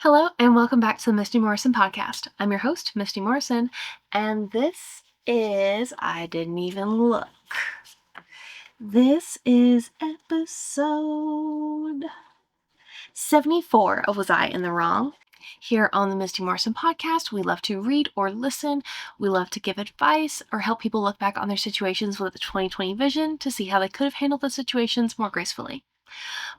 Hello, and welcome back to the Misty Morrison podcast. I'm your host, Misty Morrison, and I didn't even look. This is episode 74 of Was I in the Wrong? Here on the Misty Morrison podcast, we love to read or listen. We love to give advice or help people look back on their situations with a 2020 vision to see how they could have handled the situations more gracefully.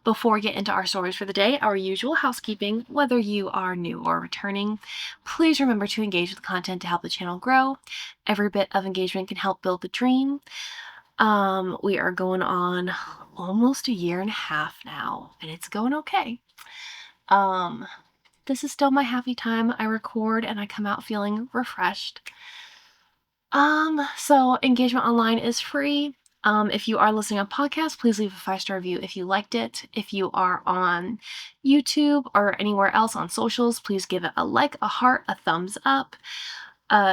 Before we get into our stories for the day, our usual housekeeping, whether you are new or returning, please remember to engage with content to help the channel grow. Every bit of engagement can help build the dream. We are going on almost a year and a half now, and it's going okay. This is still my happy time. I record and I come out feeling refreshed. So engagement online is free. If you are listening on podcast, please leave a 5-star review if you liked it. If you are on YouTube or anywhere else on socials, please give it a like, a heart, a thumbs up.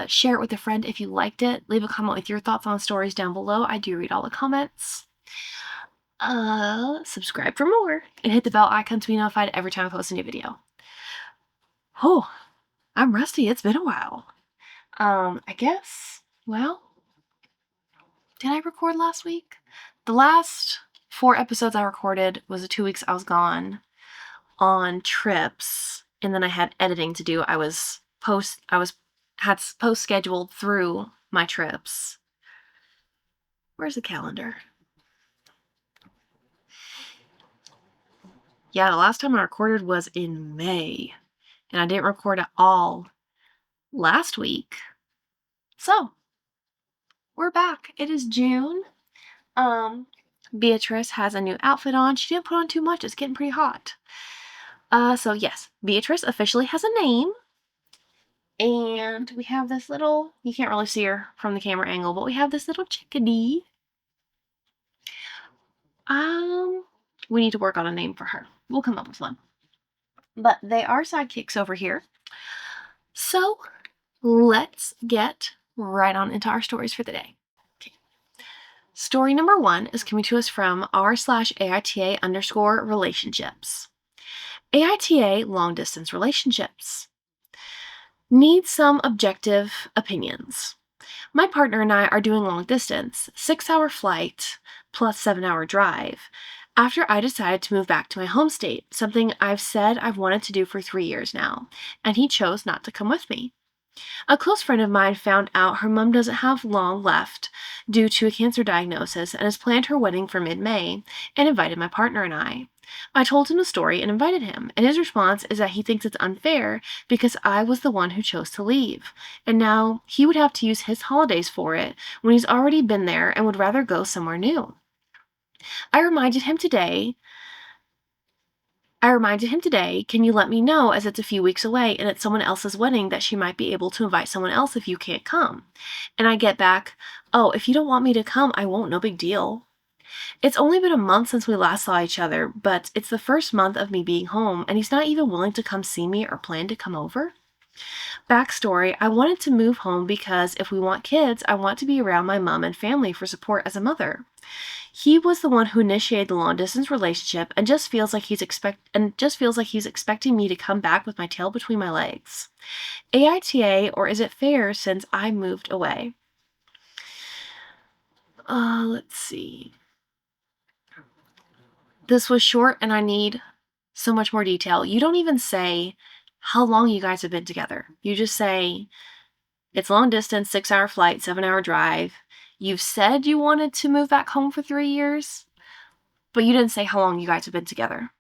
Share it with a friend if you liked it. Leave a comment with your thoughts on stories down below. I do read all the comments. Subscribe for more and hit the bell icon to be notified every time I post a new video. Oh, I'm rusty. It's been a while. I guess, well, did I record last week? The last 4 episodes I recorded was the 2 weeks I was gone on trips, and then I had editing to do. Had post scheduled through my trips. Where's the calendar? Yeah, the last time I recorded was in May, and I didn't record at all last week. So, we're back. It is June. Beatrice has a new outfit on. She didn't put on too much. It's getting pretty hot. So yes, Beatrice officially has a name. And we have this little, you can't really see her from the camera angle, but we have this little chickadee. We need to work on a name for her. We'll come up with one. But they are sidekicks over here. So let's get right on into our stories for the day. Okay. Story number 1 is coming to us from r/AITA_relationships. AITA long distance relationships. Need some objective opinions. My partner and I are doing long distance, 6-hour flight plus 7-hour drive, after I decided to move back to my home state, something I've said I've wanted to do for 3 years now, and he chose not to come with me. A close friend of mine found out her mom doesn't have long left due to a cancer diagnosis and has planned her wedding for mid-May and invited my partner and I. I told him the story and invited him, and his response is that he thinks it's unfair because I was the one who chose to leave, and now he would have to use his holidays for it when he's already been there and would rather go somewhere new. I reminded him today, can you let me know as it's a few weeks away and it's someone else's wedding that she might be able to invite someone else if you can't come? And I get back, oh, if you don't want me to come, I won't, no big deal. It's only been a month since we last saw each other, but it's the first month of me being home, and he's not even willing to come see me or plan to come over. Backstory, I wanted to move home because if we want kids, I want to be around my mom and family for support as a mother. He was the one who initiated the long-distance relationship and just feels like he's expecting me to come back with my tail between my legs. AITA, or is it fair since I moved away? Let's see. This was short and I need so much more detail. You don't even say how long you guys have been together. You just say it's long distance, 6-hour flight, 7-hour drive. You've said you wanted to move back home for 3 years, but you didn't say how long you guys have been together.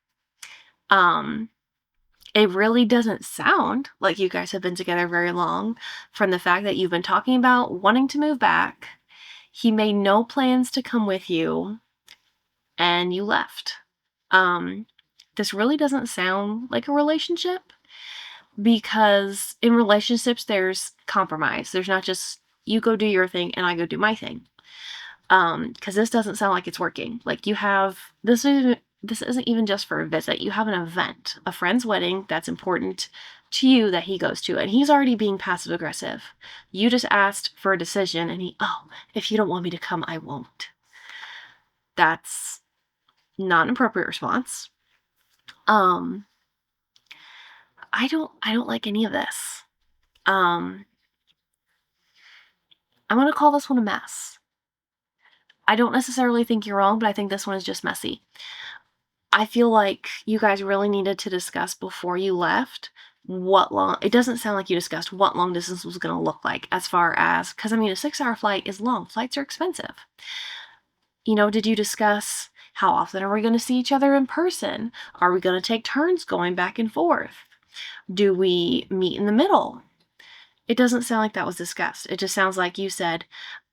It really doesn't sound like you guys have been together very long from the fact that you've been talking about wanting to move back. He made no plans to come with you, and you left. This really doesn't sound like a relationship, because in relationships there's compromise. There's not just you go do your thing and I go do my thing. Because this doesn't sound like it's working. Like this isn't even just for a visit. You have an event, a friend's wedding that's important to you that he goes to, and he's already being passive aggressive. You just asked for a decision and if you don't want me to come, I won't. That's not an appropriate response. I don't like any of this. Um, I'm gonna call this one a mess. I don't necessarily think you're wrong, but I think this one is just messy. I feel like you guys really needed to discuss before you left it doesn't sound like you discussed what long distance was going to look like as far as, because I mean, a 6 hour flight is long. Flights are expensive. Did you discuss how often are we going to see each other in person? Are we going to take turns going back and forth? Do we meet in the middle? It doesn't sound like that was discussed. It just sounds like you said,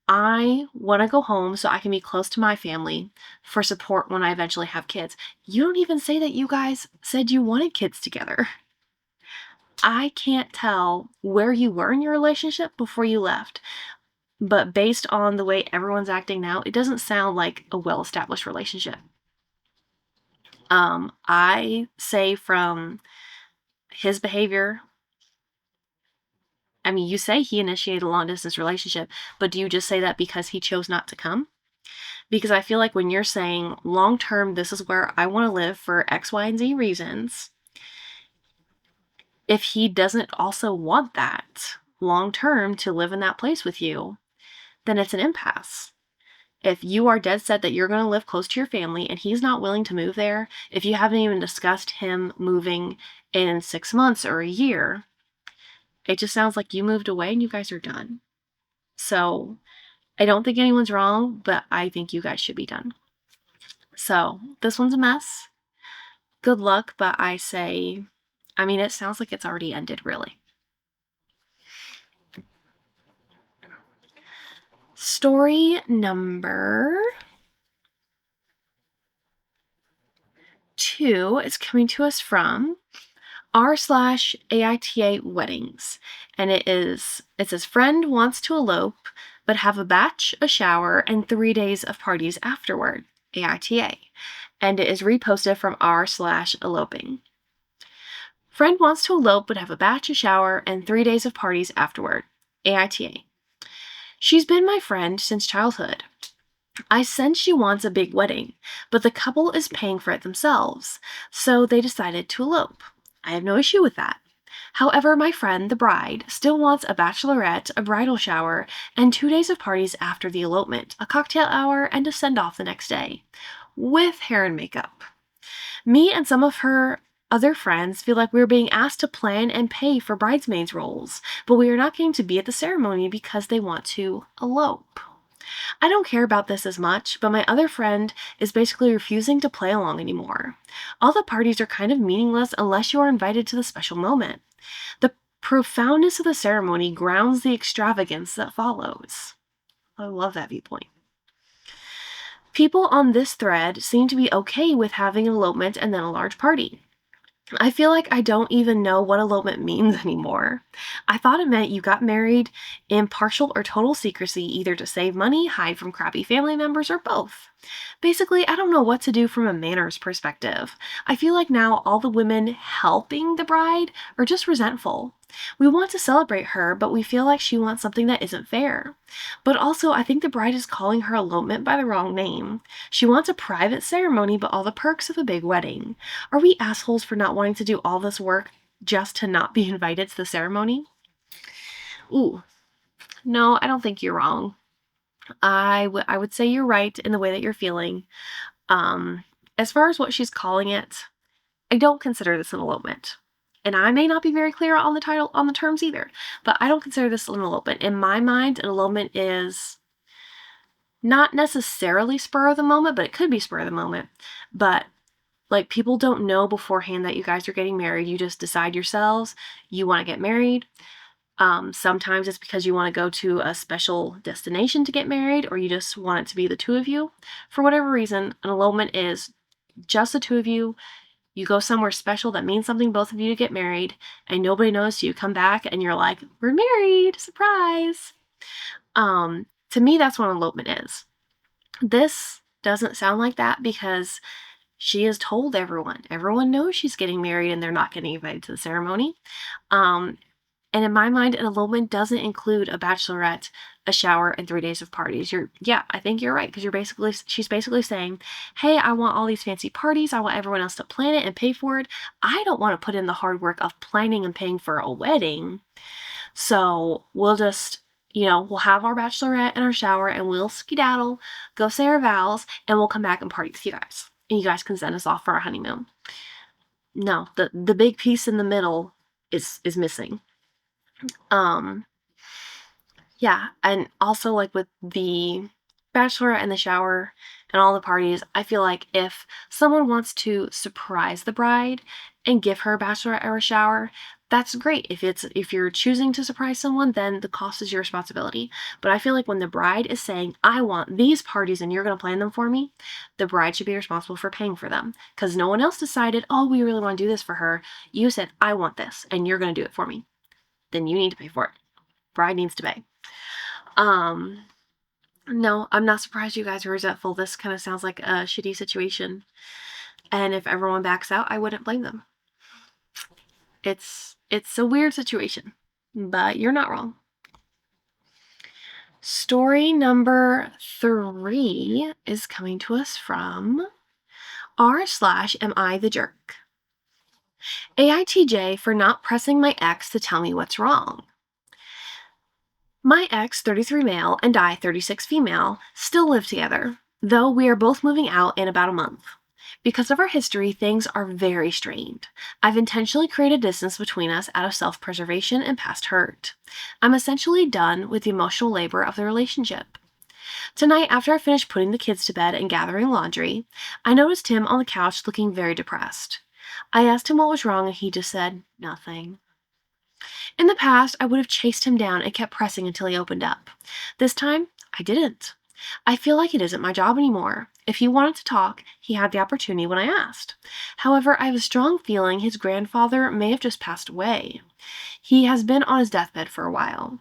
I want to go home so I can be close to my family for support when I eventually have kids. You don't even say that you guys said you wanted kids together. I can't tell where you were in your relationship before you left, but based on the way everyone's acting now, it doesn't sound like a well-established relationship. I say from his behavior, I mean, you say he initiated a long-distance relationship, but do you just say that because he chose not to come? Because I feel like when you're saying long term, this is where I want to live for X, Y, and Z reasons, if he doesn't also want that long term to live in that place with you, then it's an impasse. If you are dead set that you're going to live close to your family and he's not willing to move there, if you haven't even discussed him moving in 6 months or a year, it just sounds like you moved away and you guys are done. So I don't think anyone's wrong, but I think you guys should be done. So this one's a mess. Good luck, but I say, I mean, it sounds like it's already ended, really. Story number 2 is coming to us from r/AITA weddings. And it says, friend wants to elope, but have a batch, a shower, and 3 days of parties afterward. AITA. And it is reposted from r/eloping. Friend wants to elope, but have a batch, a shower, and 3 days of parties afterward. AITA. She's been my friend since childhood. I sense she wants a big wedding, but the couple is paying for it themselves, so they decided to elope. I have no issue with that. However, my friend, the bride, still wants a bachelorette, a bridal shower, and 2 days of parties after the elopement, a cocktail hour, and a send-off the next day, with hair and makeup. Me and some of her other friends feel like we're being asked to plan and pay for bridesmaids' roles, but we are not going to be at the ceremony because they want to elope. I don't care about this as much, but my other friend is basically refusing to play along anymore. All the parties are kind of meaningless unless you are invited to the special moment. The profoundness of the ceremony grounds the extravagance that follows. I love that viewpoint. People on this thread seem to be okay with having an elopement and then a large party. I feel like I don't even know what elopement means anymore. I thought it meant you got married in partial or total secrecy, either to save money, hide from crappy family members, or both. Basically, I don't know what to do from a manners perspective. I feel like now all the women helping the bride are just resentful. We want to celebrate her, but we feel like she wants something that isn't fair. But also, I think the bride is calling her elopement by the wrong name. She wants a private ceremony, but all the perks of a big wedding. Are we assholes for not wanting to do all this work just to not be invited to the ceremony? Ooh, no, I don't think you're wrong. I would say you're right in the way that you're feeling. As far as what she's calling it, I don't consider this an elopement. And I may not be very clear on the terms either, but I don't consider this an elopement. In my mind, an elopement is not necessarily spur of the moment, but it could be spur of the moment. But like, people don't know beforehand that you guys are getting married. You just decide yourselves you want to get married. Sometimes it's because you want to go to a special destination to get married, or you just want it to be the two of you. For whatever reason, an elopement is just the two of you. You go somewhere special that means something both of you to get married, and nobody knows. You come back and you're like, we're married, surprise. To me, that's what an elopement is. This doesn't sound like that because she has told everyone. Everyone knows she's getting married and they're not getting invited to the ceremony. And And in my mind, an elopement doesn't include a bachelorette, a shower, and 3 days of parties. Yeah, I think you're right, because she's basically saying, hey, I want all these fancy parties. I want everyone else to plan it and pay for it. I don't want to put in the hard work of planning and paying for a wedding. So we'll just, we'll have our bachelorette and our shower and we'll skedaddle, go say our vows, and we'll come back and party with you guys. And you guys can send us off for our honeymoon. No, the big piece in the middle is missing. Yeah, and also, like, with the bachelorette and the shower and all the parties, I feel like if someone wants to surprise the bride and give her a bachelorette or a shower, that's great. If you're choosing to surprise someone, then the cost is your responsibility. But I feel like when the bride is saying, I want these parties and you're going to plan them for me, the bride should be responsible for paying for them. Because no one else decided, oh, we really want to do this for her. You said, I want this, and you're going to do it for me. Then you need to pay for it. Bride needs to pay. No, I'm not surprised you guys are resentful. This kind of sounds like a shitty situation. And if everyone backs out, I wouldn't blame them. It's a weird situation, but you're not wrong. Story number 3 is coming to us from r/am I the jerk? AITJ for not pressing my ex to tell me what's wrong. My ex, 33 male, and I, 36 female, still live together, though we are both moving out in about a month. Because of our history, things are very strained. I've intentionally created distance between us out of self-preservation and past hurt. I'm essentially done with the emotional labor of the relationship. Tonight, after I finished putting the kids to bed and gathering laundry, I noticed him on the couch looking very depressed. I asked him what was wrong, and he just said, nothing. In the past, I would have chased him down and kept pressing until he opened up. This time, I didn't. I feel like it isn't my job anymore. If he wanted to talk, he had the opportunity when I asked. However, I have a strong feeling his grandfather may have just passed away. He has been on his deathbed for a while.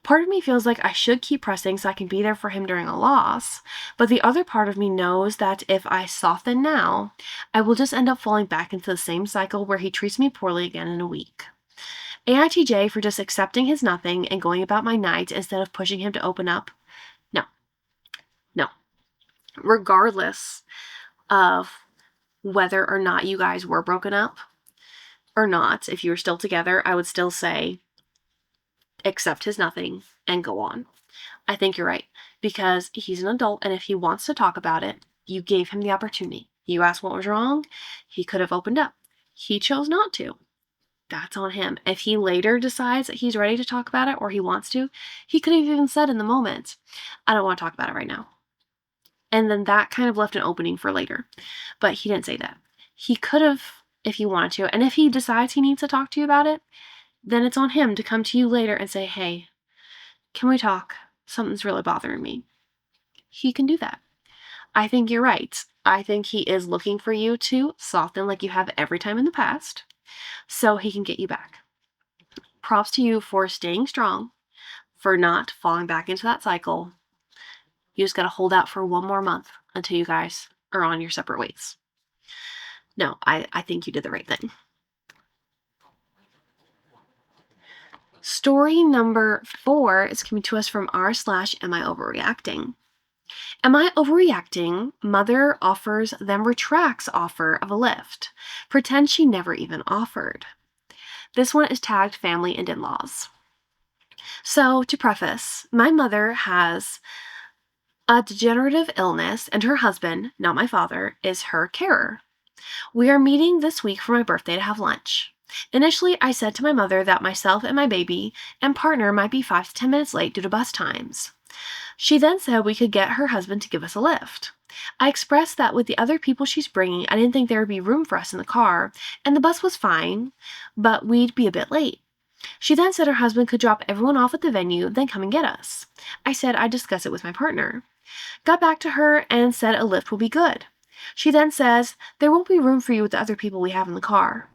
Part of me feels like I should keep pressing so I can be there for him during a loss, but the other part of me knows that if I soften now, I will just end up falling back into the same cycle where he treats me poorly again in a week. AITJ for just accepting his nothing and going about my night instead of pushing him to open up? No. Regardless of whether or not you guys were broken up or not, if you were still together, I would still say accept his nothing and go on. I think you're right, because he's an adult, and if he wants to talk about it, you gave him the opportunity. You asked what was wrong, he could have opened up. He chose not to. That's on him. If he later decides that he's ready to talk about it or he wants to, he could have even said in the moment, I don't want to talk about it right now. And then that kind of left an opening for later. But he didn't say that. He could have if he wanted to. And if he decides he needs to talk to you about it, then it's on him to come to you later and say, hey, can we talk? Something's really bothering me. He can do that. I think you're right. I think he is looking for you to soften like you have every time in the past, so he can get you back. Props to you for staying strong, for not falling back into that cycle. You just got to hold out for one more month until you guys are on your separate ways. No, I think you did the right thing. Story number 4 is coming to us from r/am I overreacting? Am I overreacting? Mother offers, then retracts offer of a lift. Pretend she never even offered. This one is tagged family and in-laws. So, to preface, my mother has a degenerative illness, and her husband, not my father, is her carer. We are meeting this week for my birthday to have lunch. Initially, I said to my mother that myself and my baby and partner might be 5 to 10 minutes late due to bus times. She then said we could get her husband to give us a lift. I expressed that with the other people she's bringing, I didn't think there would be room for us in the car, and the bus was fine, but we'd be a bit late. She then said her husband could drop everyone off at the venue, then come and get us. I said I'd discuss it with my partner. Got back to her and said a lift will be good. She then says, there won't be room for you with the other people we have in the car.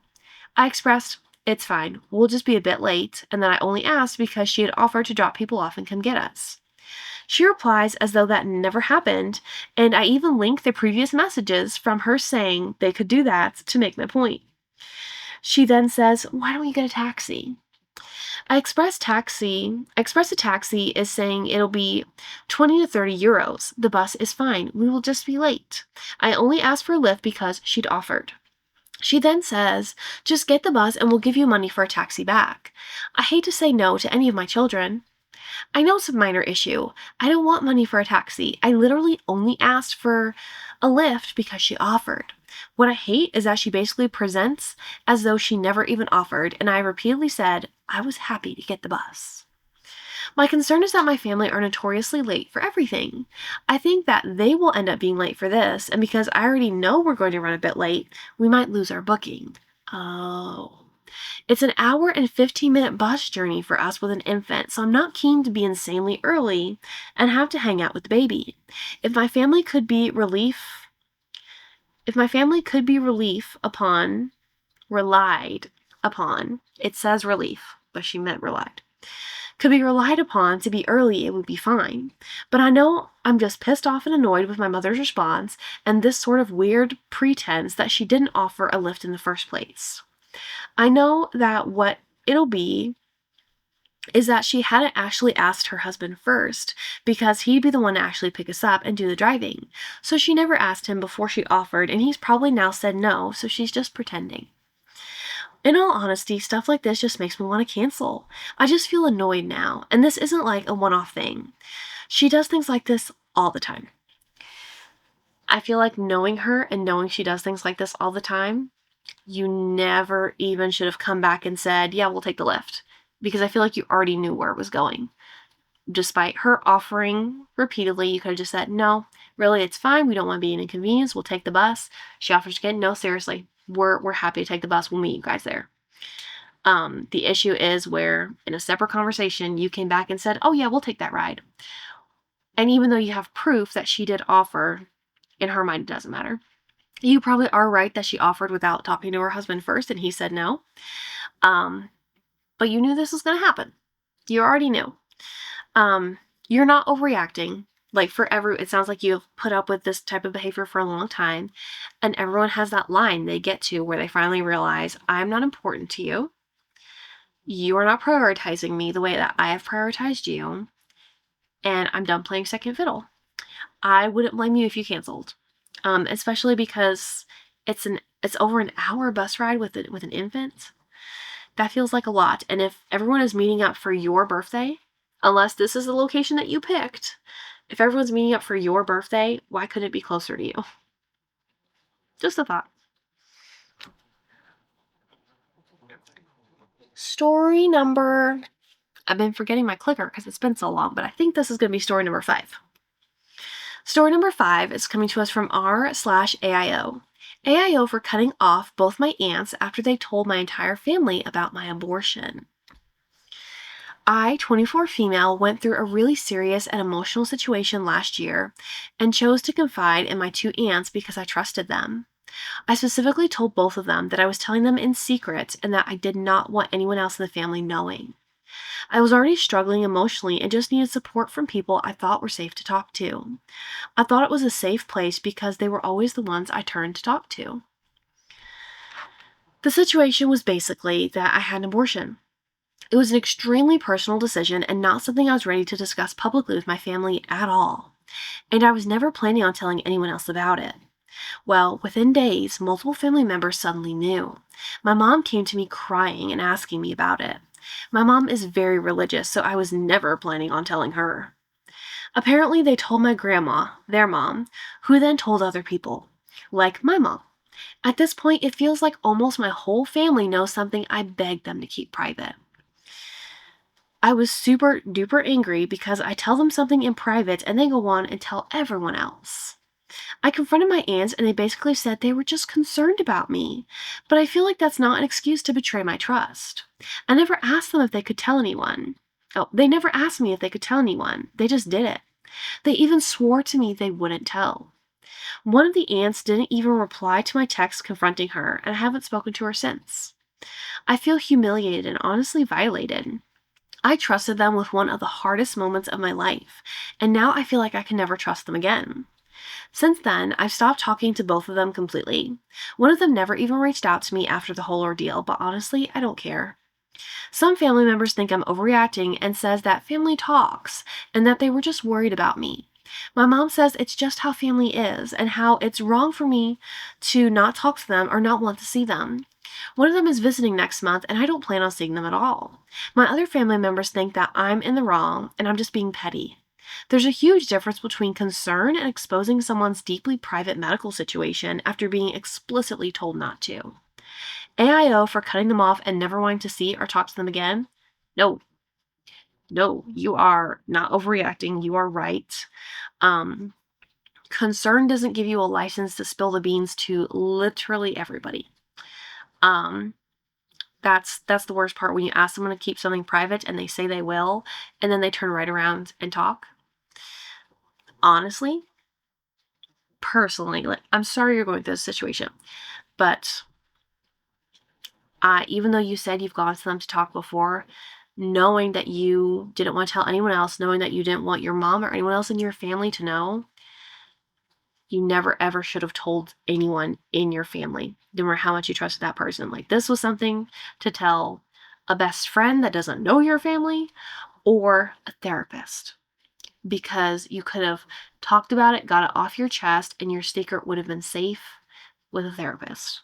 I expressed, it's fine, we'll just be a bit late, and then I only asked because she had offered to drop people off and come get us. She replies as though that never happened, and I even link the previous messages from her saying they could do that to make my point. She then says, why don't we get a taxi? Express a taxi is saying it'll be 20 to 30 euros. The bus is fine. We will just be late. I only asked for a lift because she'd offered. She then says, just get the bus and we'll give you money for a taxi back. I hate to say no to any of my children. I know it's a minor issue. I don't want money for a taxi. I literally only asked for a lift because she offered. What I hate is that she basically presents as though she never even offered, and I repeatedly said I was happy to get the bus. My concern is that my family are notoriously late for everything. I think that they will end up being late for this, and because I already know we're going to run a bit late, we might lose our booking. Oh. It's an hour and 15-minute bus journey for us with an infant, so I'm not keen to be insanely early and have to hang out with the baby. If my family could be relief relied upon, it says relief, but she meant relied. Could be relied upon to be early, it would be fine. But I know I'm just pissed off and annoyed with my mother's response and this sort of weird pretense that she didn't offer a lift in the first place. I know that what it'll be is that she hadn't actually asked her husband first because he'd be the one to actually pick us up and do the driving. So she never asked him before she offered, and he's probably now said no, so she's just pretending. In all honesty, stuff like this just makes me want to cancel. I just feel annoyed now, and this isn't like a one-off thing. She does things like this all the time. I feel like knowing her and knowing she does things like this all the time, you never even should have come back and said, yeah, we'll take the lift. Because I feel like you already knew where it was going. Despite her offering repeatedly, you could have just said, no, really, it's fine. We don't want to be an inconvenience. We'll take the bus. She offers again, no, seriously, we're happy to take the bus. We'll meet you guys there. The issue is where in a separate conversation, you came back and said, oh yeah, we'll take that ride. And even though you have proof that she did offer, in her mind, it doesn't matter. You probably are right that she offered without talking to her husband first and he said no. But you knew this was going to happen. You already knew. You're not overreacting. Like it sounds like you've put up with this type of behavior for a long time, and everyone has that line they get to where they finally realize, I'm not important to you. You are not prioritizing me the way that I have prioritized you, and I'm done playing second fiddle. I wouldn't blame you if you canceled, especially because it's over an hour bus ride with an infant. That feels like a lot. And if everyone is meeting up for your birthday, unless this is the location that you picked, if everyone's meeting up for your birthday, why couldn't it be closer to you? Just a thought. Story number... I've been forgetting my clicker because it's been so long, but I think this is going to be story number 5. Story number 5 is coming to us from r/AIO. AIO for cutting off both my aunts after they told my entire family about my abortion. I, 24 female, went through a really serious and emotional situation last year and chose to confide in my 2 aunts because I trusted them. I specifically told both of them that I was telling them in secret and that I did not want anyone else in the family knowing. I was already struggling emotionally and just needed support from people I thought were safe to talk to. I thought it was a safe place because they were always the ones I turned to talk to. The situation was basically that I had an abortion. It was an extremely personal decision and not something I was ready to discuss publicly with my family at all. And I was never planning on telling anyone else about it. Well, within days, multiple family members suddenly knew. My mom came to me crying and asking me about it. My mom is very religious, so I was never planning on telling her. Apparently, they told my grandma, their mom, who then told other people, like my mom. At this point, it feels like almost my whole family knows something I begged them to keep private. I was super duper angry because I tell them something in private and they go on and tell everyone else. I confronted my aunts and they basically said they were just concerned about me, but I feel like that's not an excuse to betray my trust. I never asked them if they could tell anyone. Oh, they never asked me if they could tell anyone. They just did it. They even swore to me they wouldn't tell. One of the aunts didn't even reply to my text confronting her, and I haven't spoken to her since. I feel humiliated and honestly violated. I trusted them with one of the hardest moments of my life, and now I feel like I can never trust them again. Since then, I've stopped talking to both of them completely. One of them never even reached out to me after the whole ordeal, but honestly, I don't care. Some family members think I'm overreacting and says that family talks and that they were just worried about me. My mom says it's just how family is and how it's wrong for me to not talk to them or not want to see them. One of them is visiting next month and I don't plan on seeing them at all. My other family members think that I'm in the wrong and I'm just being petty. There's a huge difference between concern and exposing someone's deeply private medical situation after being explicitly told not to. AIO for cutting them off and never wanting to see or talk to them again? No, no, you are not overreacting. You are right. Um, Concern doesn't give you a license to spill the beans to literally everybody. Um, that's the worst part when you ask someone to keep something private and they say they will, and then they turn right around and talk. Honestly, personally, like, I'm sorry you're going through this situation, but even though you said you've gone to them to talk before, knowing that you didn't want to tell anyone else, knowing that you didn't want your mom or anyone else in your family to know, you never ever should have told anyone in your family, no matter how much you trusted that person. Like, this was something to tell a best friend that doesn't know your family or a therapist, because you could have talked about it, got it off your chest, and your secret would have been safe with a therapist.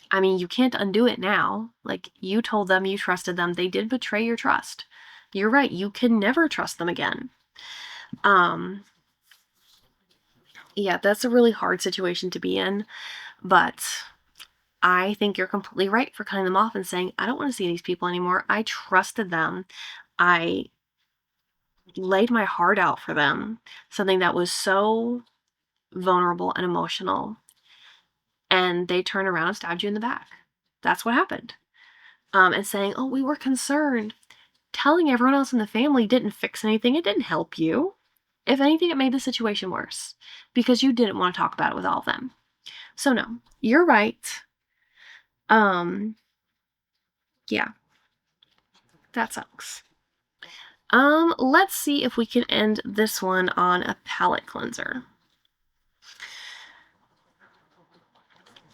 I mean, you can't undo it now. Like, you told them you trusted them. They did betray your trust. You're right. You can never trust them again. Yeah, that's a really hard situation to be in, but I think you're completely right for cutting them off and saying, I don't want to see these people anymore. I trusted them. I laid my heart out for them, something that was so vulnerable and emotional, and they turned around and stabbed you in the back. That's what happened. And saying, oh, we were concerned. Telling everyone else in the family didn't fix anything. It didn't help you. If anything, it made the situation worse because you didn't want to talk about it with all of them. So no, you're right. Yeah, that sucks. Let's see if we can end this one on a palate cleanser.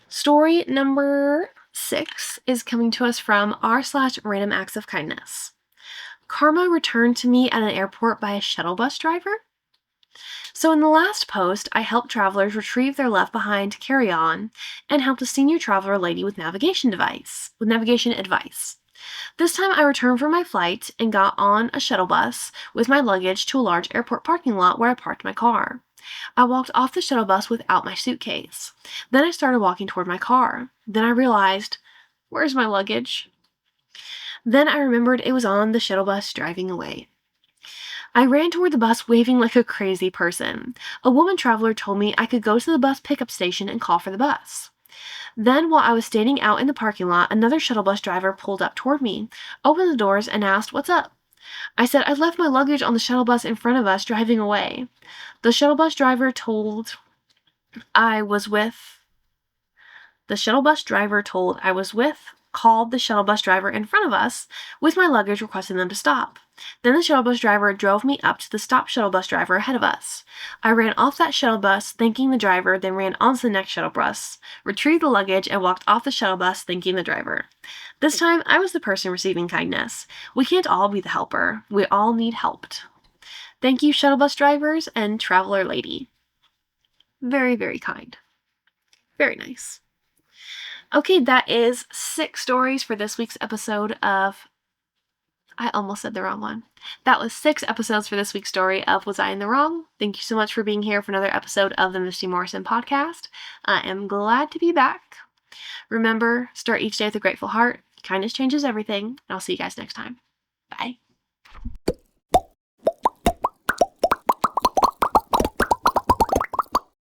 Story number 6 is coming to us from r/random acts of kindness. Karma returned to me at an airport by a shuttle bus driver. So in the last post, I helped travelers retrieve their left-behind carry-on and helped a senior traveler lady with navigation advice. This time I returned from my flight and got on a shuttle bus with my luggage to a large airport parking lot where I parked my car. I walked off the shuttle bus without my suitcase. Then I started walking toward my car. Then I realized, where's my luggage? Then I remembered it was on the shuttle bus driving away. I ran toward the bus waving like a crazy person. A woman traveler told me I could go to the bus pickup station and call for the bus. Then, while I was standing out in the parking lot, another shuttle bus driver pulled up toward me, opened the doors, and asked, "What's up?" I said, "I left my luggage on the shuttle bus in front of us driving away." The shuttle bus driver told I was with called the shuttle bus driver in front of us with my luggage, requesting them to stop. Then the shuttle bus driver drove me up to the stopped shuttle bus driver ahead of us. I ran off that shuttle bus, thanking the driver, then ran onto the next shuttle bus, retrieved the luggage, and walked off the shuttle bus, thanking the driver. This time, I was the person receiving kindness. We can't all be the helper. We all need helped. Thank you, shuttle bus drivers and traveler lady. Very, very kind. Very nice. Okay, that is 6 stories for this week's episode of... I almost said the wrong one. That was 6 episodes for this week's story of Was I in the Wrong? Thank you so much for being here for another episode of the Misty Morrison podcast. I am glad to be back. Remember, start each day with a grateful heart. Kindness changes everything. And I'll see you guys next time. Bye.